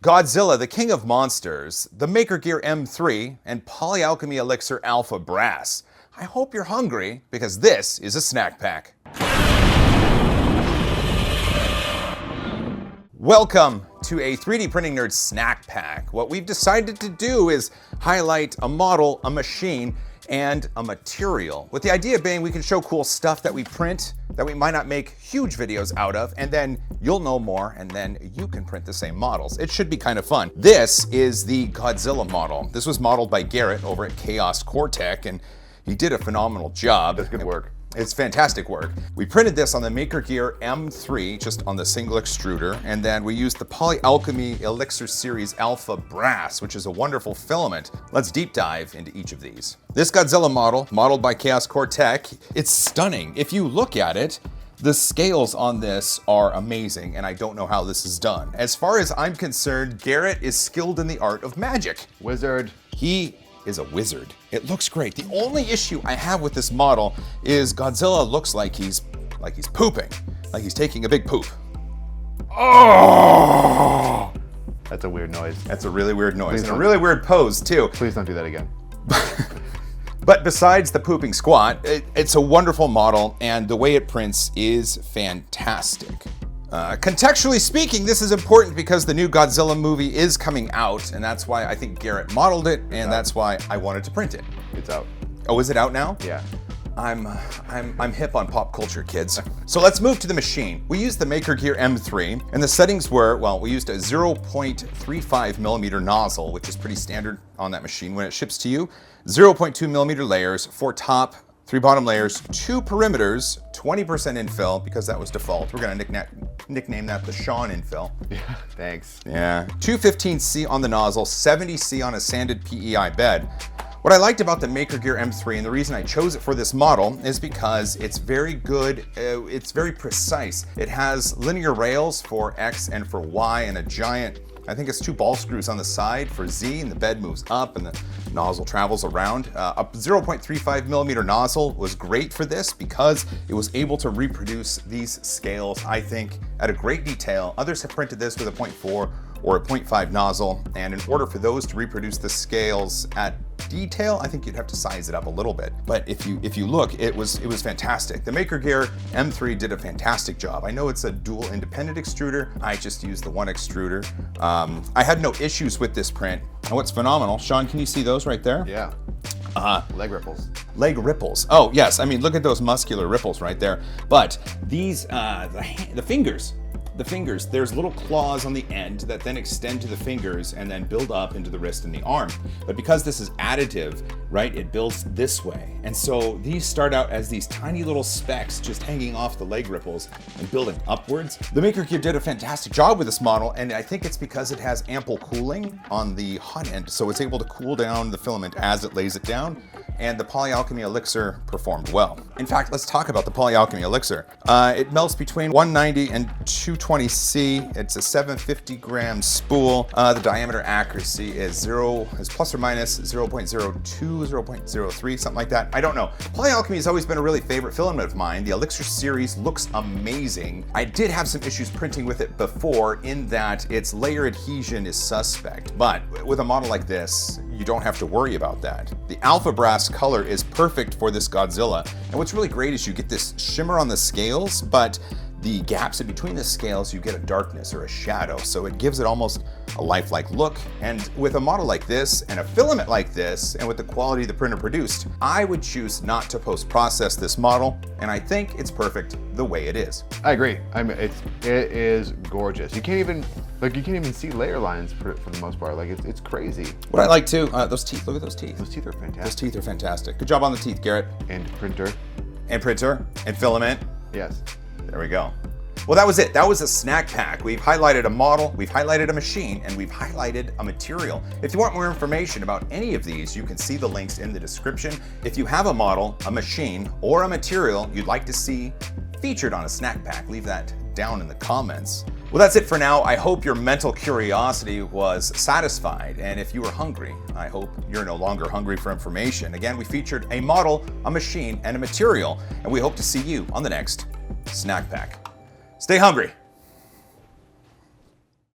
Godzilla, the King of Monsters, the Maker Gear M3, and Polyalchemy Elixir Alpha Brass. I hope you're hungry, because this is a snack pack. Welcome to a 3D Printing Nerd snack pack. What we've decided to do is highlight a model, a machine, and a material. With the idea being we can show cool stuff that we print that we might not make huge videos out of, and then you'll know more, and then you can print the same models. It should be kind of fun. This is the Godzilla model. This was modeled by Garrett over at Chaos Coretech, and he did a phenomenal job. That's good work. It's fantastic work. We printed this on the Maker Gear M3, just on the single extruder, and then we used the Polyalchemy Elixir Series Alpha Brass, which is a wonderful filament. Let's deep dive into each of these. This Godzilla model, modeled by Chaos Coretech, it's stunning. If you look at it, the scales on this are amazing, and I don't know how this is done. As far as I'm concerned, Garrett is skilled in the art of magic. Wizard. He is a wizard. It looks great. The only issue I have with this model is Godzilla looks like he's pooping, like he's taking a big poop. Oh! That's a weird noise. That's a really weird noise, and a really weird pose too. Please don't do that again. But besides the pooping squat, it's a wonderful model, and the way it prints is fantastic. Contextually speaking, this is important because the new Godzilla movie is coming out, and that's why I think Garrett modeled it, and that's why I wanted to print it. It's out. Oh, is it out now? Yeah. I'm hip on pop culture, kids. So let's move to the machine. We used the Maker Gear M3, and the settings were, well, we used a 0.35 millimeter nozzle, which is pretty standard on that machine when it ships to you. 0.2 millimeter layers, 4 top, 3 bottom layers, 2 perimeters, 20% infill, because that was default. We're gonna nickname that the Sean infill. Yeah, thanks. Yeah. 215C on the nozzle, 70C on a sanded PEI bed. What I liked about the Maker Gear M3, and the reason I chose it for this model, is because it's very good, it's very precise. It has linear rails for X and for Y, and a giant, I think it's 2 ball screws on the side for Z, and the bed moves up and the nozzle travels around. A 0.35 millimeter nozzle was great for this because it was able to reproduce these scales, I think, at a great detail. Others have printed this with a 0.4 or a 0.5 nozzle, and in order for those to reproduce the scales at detail, I think you'd have to size it up a little bit. But if you look, it was fantastic. The Maker Gear M3 did a fantastic job. I know it's a dual independent extruder. I just used the one extruder. I had no issues with this print. And what's phenomenal, Sean, can you see those right there? Yeah. Leg ripples. Leg ripples. Oh yes, I mean look at those muscular ripples right there. But these, the fingers, there's little claws on the end that then extend to the fingers and then build up into the wrist and the arm. But because this is additive, right, it builds this way. And so these start out as these tiny little specks just hanging off the leg ripples and building upwards. The Maker Gear did a fantastic job with this model, and I think it's because it has ample cooling on the hot end, so it's able to cool down the filament as it lays it down. And the Polyalchemy Elixir performed well. In fact, let's talk about the Polyalchemy Elixir. It melts between 190 and 220C. It's a 750 gram spool. The diameter accuracy is plus or minus 0.02, 0.03, something like that. I don't know. Polyalchemy has always been a really favorite filament of mine. The Elixir series looks amazing. I did have some issues printing with it before in that its layer adhesion is suspect, but with a model like this, you don't have to worry about that. The Alpha Brass color is perfect for this Godzilla. And what's really great is you get this shimmer on the scales, but the gaps in between the scales, you get a darkness or a shadow. So it gives it almost a lifelike look. And with a model like this and a filament like this, and with the quality the printer produced, I would choose not to post-process this model. And I think it's perfect the way it is. I agree. It is gorgeous. You can't even see layer lines for the most part. Like it's crazy. What I like too, those teeth. Look at those teeth. Those teeth are fantastic. Those teeth are fantastic. Good job on the teeth, Garrett. And printer. And printer. And filament. Yes. There we go. Well, that was it. That was a snack pack. We've highlighted a model, we've highlighted a machine, and we've highlighted a material. If you want more information about any of these, you can see the links in the description. If you have a model, a machine, or a material you'd like to see featured on a snack pack, leave that down in the comments. Well, that's it for now. I hope your mental curiosity was satisfied, and if you were hungry, I hope you're no longer hungry for information. Again, we featured a model, a machine, and a material, and we hope to see you on the next snack pack. Stay hungry.